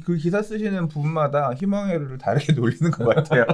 그 기사 쓰시는 분마다 희망회로를 다르게 놀리는 것 같아요.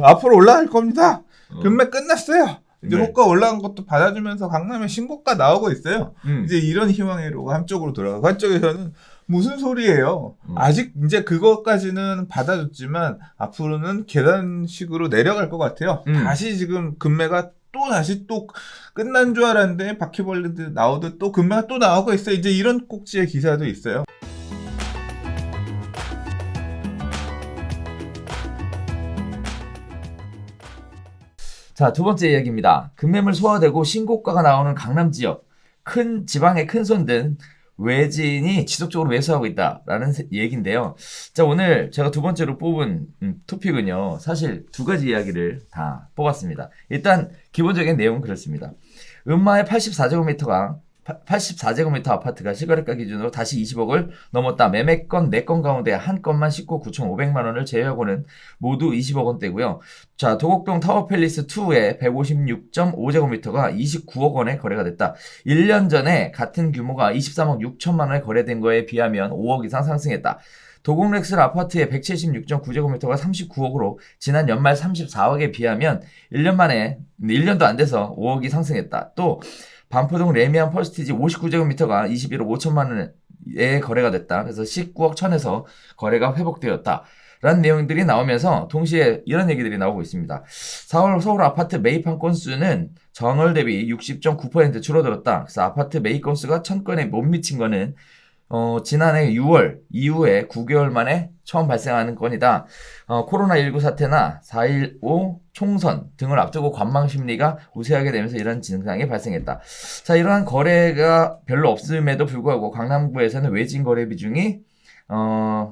앞으로 올라갈 겁니다. 금매 끝났어요. 이제 네. 호가 올라간 것도 받아주면서 강남에 신고가 나오고 있어요. 이제 이런 희망회로가 한쪽으로 돌아가고 한쪽에서는 무슨 소리예요. 아직 이제 그것까지는 받아줬지만 앞으로는 계단식으로 내려갈 것 같아요. 다시 지금 금매가 다시 끝난 줄 알았는데 바퀴벌레들 나오듯 또 금매가 또 나오고 있어요. 이제 이런 꼭지의 기사도 있어요. 자, 두 번째 이야기입니다. 급매물 소화되고 신고가가 나오는 강남 지역, 지방의 큰 손 등 외지인이 지속적으로 매수하고 있다라는 얘기인데요. 자, 오늘 제가 두 번째로 뽑은 토픽은요. 사실 두 가지 이야기를 다 뽑았습니다. 일단 기본적인 내용은 그렇습니다. 음마의 84제곱미터 아파트가 실거래가 기준으로 다시 20억을 넘었다. 매매건 4건 가운데 한 건만 19억 9,500만 원을 제외하고는 모두 20억 원대고요. 자, 도곡동 타워팰리스 2의 156.5제곱미터가 29억 원에 거래가 됐다. 1년 전에 같은 규모가 23억 6천만 원에 거래된 거에 비하면 5억 이상 상승했다. 도곡렉스 아파트의 176.9제곱미터가 39억으로 지난 연말 34억에 비하면 1년도 안 돼서 5억이 상승했다. 또 반포동 레미안 펄스티지 59제곱미터가 21억 5천만 원에 거래가 됐다. 그래서 19억 1천에서 거래가 회복되었다. 라는 내용들이 나오면서 동시에 이런 얘기들이 나오고 있습니다. 4월 서울 아파트 매입한 건수는 전월 대비 60.9% 줄어들었다. 그래서 아파트 매입 건수가 1000건에 못 미친 거는 지난해 6월 이후에 9개월 만에 처음 발생하는 건이다. 코로나19 사태나 4.15 총선 등을 앞두고 관망 심리가 우세하게 되면서 이런 증상이 발생했다. 자, 이러한 거래가 별로 없음에도 불구하고 강남구에서는 외진 거래 비중이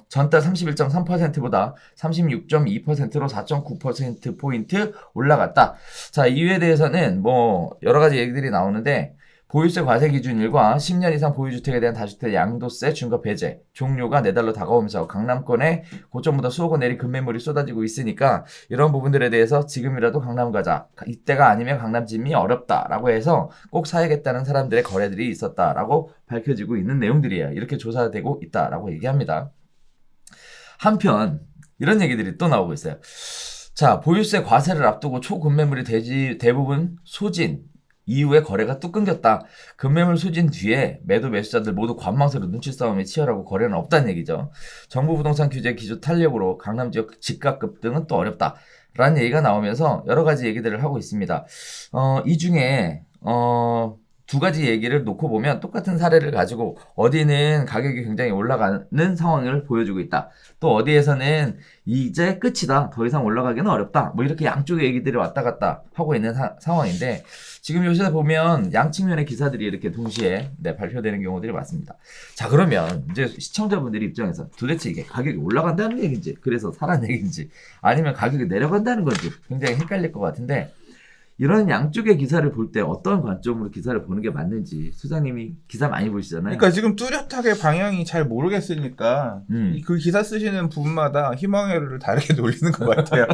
전달 31.3%보다 36.2%로 4.9%포인트 올라갔다. 자, 이유에 대해서는 여러 가지 얘기들이 나오는데 보유세 과세 기준일과 10년 이상 보유주택에 대한 다주택 양도세 중과 배제 종료가 내달로 다가오면서 강남권에 고점보다 수억 원 내린 급매물이 쏟아지고 있으니까 이런 부분들에 대해서 지금이라도 강남 가자. 이때가 아니면 강남 진입이 어렵다라고 해서 꼭 사야겠다는 사람들의 거래들이 있었다라고 밝혀지고 있는 내용들이에요. 이렇게 조사되고 있다라고 얘기합니다. 한편 이런 얘기들이 또 나오고 있어요. 자, 보유세 과세를 앞두고 초급매물이 대부분 소진 이후에 거래가 뚝 끊겼다. 급매물 소진 뒤에 매수자들 모두 관망세로 눈치 싸움에 치열하고 거래는 없다는 얘기죠. 정부 부동산 규제 기조 탄력으로 강남 지역 집값 등은 또 어렵다. 라는 얘기가 나오면서 여러 가지 얘기들을 하고 있습니다. 이 중에 두 가지 얘기를 놓고 보면 똑같은 사례를 가지고 어디는 가격이 굉장히 올라가는 상황을 보여주고 있다. 또 어디에서는 이제 끝이다. 더 이상 올라가기는 어렵다. 이렇게 양쪽의 얘기들이 왔다 갔다 하고 있는 상황인데 지금 요새 보면 양측면의 기사들이 이렇게 동시에 발표되는 경우들이 많습니다. 자, 그러면 이제 시청자분들 입장에서 도대체 이게 가격이 올라간다는 얘기인지 그래서 사라는 얘기인지 아니면 가격이 내려간다는 건지 굉장히 헷갈릴 것 같은데 이런 양쪽의 기사를 볼 때 어떤 관점으로 기사를 보는 게 맞는지 수장님이 기사 많이 보시잖아요. 그러니까 지금 뚜렷하게 방향이 잘 모르겠으니까 그 기사 쓰시는 분마다 희망회로를 다르게 놀리는 것 같아요.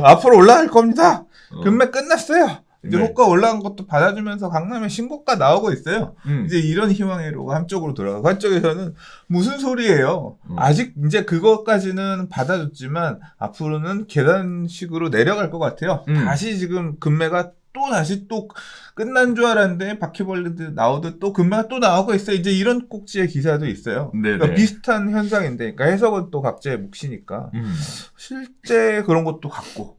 앞으로 올라갈 겁니다. 금매 끝났어요. 이제 호가 올라간 것도 받아주면서 강남에 신고가 나오고 있어요. 이제 이런 희망회로가 한쪽으로 돌아가고 한쪽에서는 무슨 소리예요. 아직 이제 그것까지는 받아줬지만 앞으로는 계단식으로 내려갈 것 같아요. 다시 지금 금매가 다시 끝난 줄 알았는데 바퀴벌레들 나오듯 또 금매가 또 나오고 있어요. 이제 이런 꼭지의 기사도 있어요. 그러니까 비슷한 현상인데, 그러니까 해석은 또 각자의 몫이니까 실제 그런 것도 같고.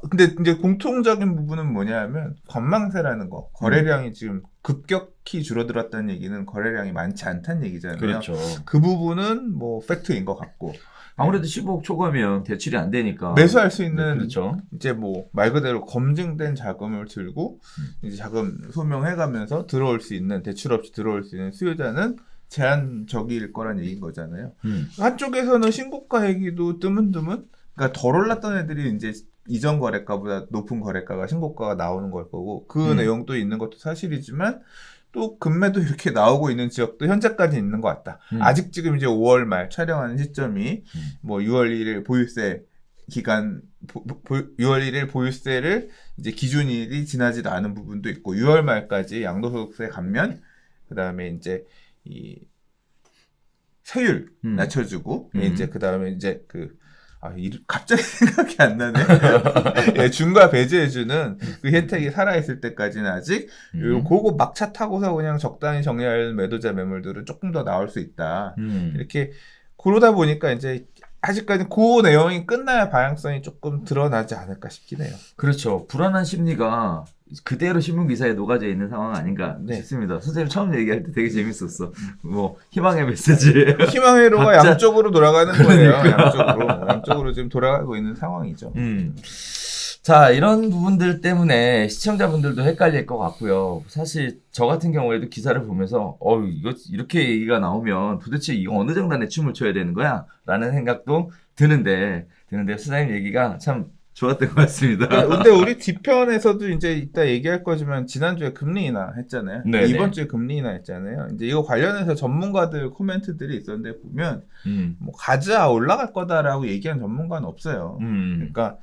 근데 이제 공통적인 부분은 뭐냐면 관망세라는 거. 거래량이 지금 급격히 줄어들었다는 얘기는 거래량이 많지 않다는 얘기잖아요. 그렇죠. 그 부분은 팩트인 것 같고. 아무래도 15억 초과면 대출이 안 되니까 매수할 수 있는 그렇죠. 이제 말 그대로 검증된 자금을 들고 이제 자금 소명해가면서 들어올 수 있는 대출 없이 들어올 수 있는 수요자는 제한적일 거란 얘기인 거잖아요. 한쪽에서는 신고가 얘기도 드문드문, 그러니까 덜 올랐던 애들이 이제 이전 거래가보다 높은 거래가가 신고가가 나오는 걸 거고 그 내용도 있는 것도 사실이지만 또 금매도 이렇게 나오고 있는 지역도 현재까지 있는 것 같다. 아직 지금 이제 5월 말 촬영하는 시점이 6월 1일 보유세 기간 6월 1일 보유세를 이제 기준일이 지나지도 않은 부분도 있고 6월 말까지 양도소득세 감면 그다음에 이제 이 세율 낮춰주고 이제 그 다음에 이제 갑자기 생각이 안 나네. 예, 중과 배제해주는 그 혜택이 살아있을 때까지는 아직 그거 막차 타고서 그냥 적당히 정리할 매도자 매물들은 조금 더 나올 수 있다. 이렇게 그러다 보니까 이제 아직까지 그 내용이 끝나야 방향성이 조금 드러나지 않을까 싶긴 해요. 그렇죠. 불안한 심리가 그대로 신문 기사에 녹아져 있는 상황 아닌가 싶습니다. 선생님 처음 얘기할 때 되게 재밌었어. 뭐 희망의 메시지. 희망의 회로가 각자... 양쪽으로 돌아가는 거예요. 양쪽으로 지금 돌아가고 있는 상황이죠. 자, 이런 부분들 때문에 시청자분들도 헷갈릴 것 같고요. 사실 저 같은 경우에도 기사를 보면서 이거 이렇게 얘기가 나오면 도대체 이거 어느 장단에 춤을 춰야 되는 거야? 라는 생각도 드는데 선생님 얘기가 참 좋았던 것 같습니다. 근데 우리 뒤편에서도 이제 이따 얘기할 거지만 지난주에 금리 인하 했잖아요. 네네. 이번 주에 금리 인하 했잖아요. 이제 이거 관련해서 전문가들 코멘트들이 있었는데 보면 뭐 가자 올라갈 거다라고 얘기한 전문가는 없어요. 그러니까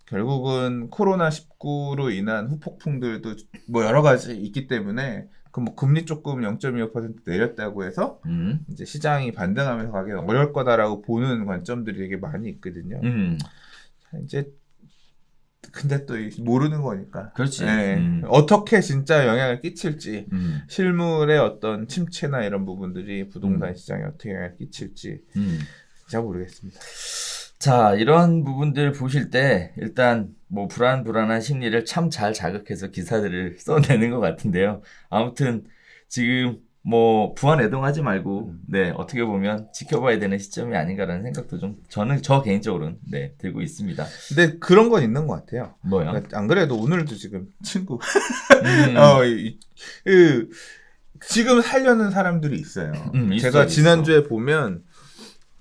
결국은 코로나19로 인한 후폭풍들도 뭐 여러 가지 있기 때문에 뭐 금리 조금 0.25% 내렸다고 해서 이제 시장이 반등하면서 가기 어려울 거다라고 보는 관점들이 되게 많이 있거든요. 이제 근데 또 모르는 거니까. 그렇지. 네. 어떻게 진짜 영향을 끼칠지, 실물의 어떤 침체나 이런 부분들이 부동산 시장에 어떻게 영향을 끼칠지 잘 모르겠습니다. 자, 이런 부분들 보실 때 일단 뭐 불안한 심리를 참 잘 자극해서 기사들을 써내는 것 같은데요. 아무튼 지금 뭐 부안해동하지 말고 어떻게 보면 지켜봐야 되는 시점이 아닌가라는 생각도 좀 저 개인적으로는 들고 있습니다. 근데 그런 건 있는 것 같아요. 뭐요? 그러니까 안 그래도 오늘도 지금 친구 지금 살려는 사람들이 있어요. 제가 지난주에 보면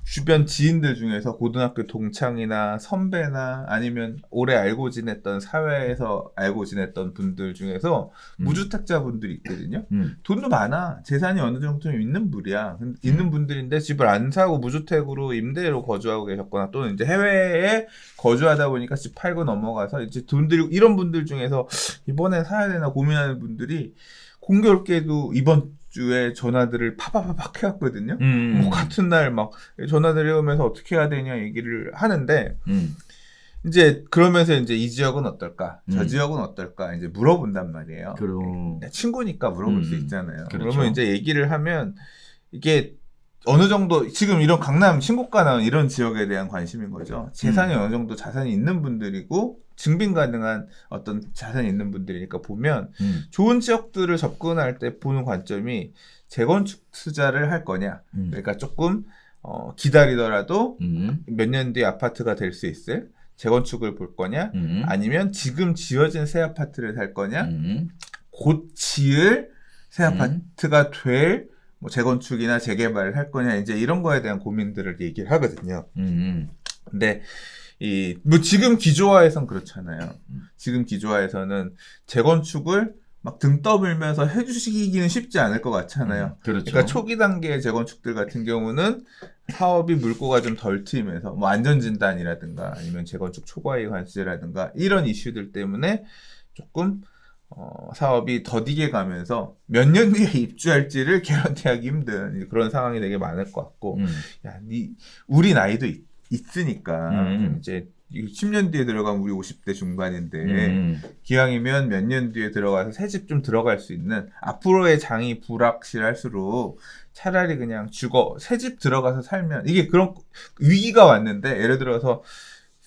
주변 지인들 중에서 고등학교 동창이나 선배나 아니면 오래 알고 지냈던 사회에서 알고 지냈던 분들 중에서 무주택자 분들이 있거든요. 돈도 많아. 재산이 어느 정도 좀 있는 분이야. 있는 분들인데 집을 안 사고 무주택으로 임대로 거주하고 계셨거나 또는 이제 해외에 거주하다 보니까 집 팔고 넘어가서 이제 돈 들이고 이런 분들 중에서 이번에 사야 되나 고민하는 분들이 공교롭게도 이번 주에 전화들을 파파파팍 해왔거든요. 뭐 같은 날 막 전화들 해오면서 어떻게 해야 되냐 얘기를 하는데 이제 그러면서 이제 이 지역은 어떨까, 저 지역은 어떨까 이제 물어본단 말이에요. 친구니까 물어볼 수 있잖아요. 그렇죠. 그러면 이제 얘기를 하면 이게 어느 정도 지금 이런 강남 신고가 나온 이런 지역에 대한 관심인 거죠. 재산이 어느 정도 자산이 있는 분들이고 증빙 가능한 어떤 자산이 있는 분들이니까 보면 좋은 지역들을 접근할 때 보는 관점이 재건축 투자를 할 거냐. 그러니까 조금 기다리더라도 몇 년 뒤에 아파트가 될 수 있을 재건축을 볼 거냐. 아니면 지금 지어진 새 아파트를 살 거냐. 곧 지을 새 아파트가 될 뭐 재건축이나 재개발을 할 거냐. 이제 이런 거에 대한 고민들을 얘기를 하거든요. 근데 뭐 지금 기조화에선 그렇잖아요. 지금 기조화에서는 재건축을 막 등 떠밀면서 해주시기는 쉽지 않을 것 같잖아요. 그렇죠. 그러니까 초기 단계의 재건축들 같은 경우는 사업이 물꼬가 좀 덜 트이면서 뭐 안전진단이라든가 아니면 재건축 초과이익 관세라든가 이런 이슈들 때문에 조금 사업이 더디게 가면서 몇 년 뒤에 입주할지를 개런티하기 힘든 그런 상황이 되게 많을 것 같고 우리 나이도 있으니까 이제 10년 뒤에 들어가면 우리 50대 중반인데 기왕이면 몇 년 뒤에 들어가서 새 집 좀 들어갈 수 있는 앞으로의 장이 불확실할수록 차라리 그냥 새 집 들어가서 살면 이게 그런 위기가 왔는데 예를 들어서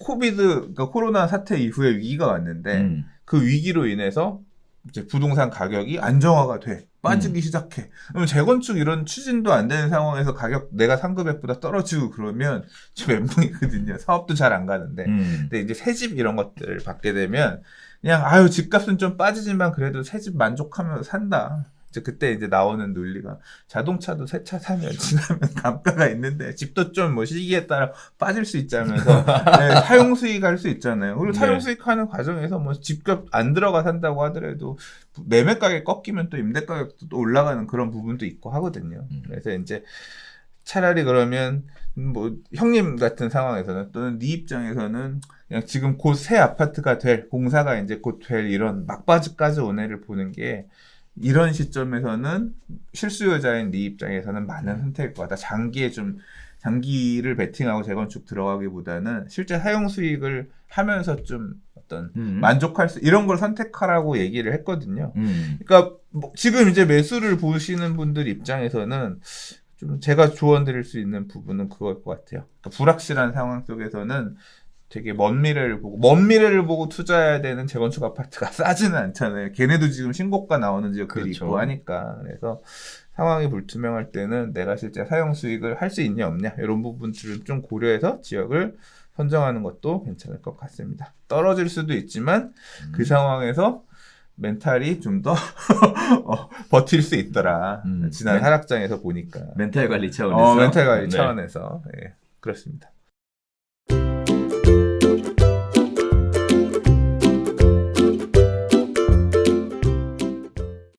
그러니까 코로나 사태 이후에 위기가 왔는데 그 위기로 인해서 이제 부동산 가격이 안정화가 돼. 빠지기 시작해. 그러면 재건축 이런 추진도 안 되는 상황에서 가격 내가 상급액보다 떨어지고 그러면 좀 멘붕이거든요. 사업도 잘 안 가는데. 근데 이제 새집 이런 것들을 받게 되면 그냥 집값은 좀 빠지지만 그래도 새집 만족하면서 산다. 이제 그때 이제 나오는 논리가 자동차도 새 차 사면 지나면 감가가 있는데 집도 좀 뭐 시기에 따라 빠질 수 있자면서 사용 수익할 수 있잖아요. 그리고 사용 수익하는 과정에서 뭐 집값 안 들어가 산다고 하더라도 매매 가격 꺾이면 또 임대 가격도 또 올라가는 그런 부분도 있고 하거든요. 그래서 이제 차라리 그러면 뭐 형님 같은 상황에서는 또는 네 입장에서는 그냥 지금 곧 새 아파트가 될 공사가 이제 곧 될 이런 막바지까지 온 애를 보는 게 이런 시점에서는 실수요자인 네 입장에서는 많은 선택일 것 같다. 장기를 베팅하고 재건축 들어가기보다는 실제 사용 수익을 하면서 좀 어떤 만족할 수 이런 걸 선택하라고 얘기를 했거든요. 그러니까 뭐 지금 이제 매수를 보시는 분들 입장에서는 좀 제가 조언드릴 수 있는 부분은 그걸 것 같아요. 그러니까 불확실한 상황 속에서는 되게 먼 미래를 보고 투자해야 되는 재건축 아파트가 싸지는 않잖아요. 걔네도 지금 신고가 나오는 지역들이 그렇죠. 있고 하니까. 그래서 상황이 불투명할 때는 내가 실제 사용 수익을 할 수 있냐 없냐 이런 부분들을 좀 고려해서 지역을 선정하는 것도 괜찮을 것 같습니다. 떨어질 수도 있지만 그 상황에서 멘탈이 좀 더 버틸 수 있더라. 지난 하락장에서 보니까. 멘탈 관리 차원에서. 멘탈 관리 네. 차원에서. 예, 그렇습니다.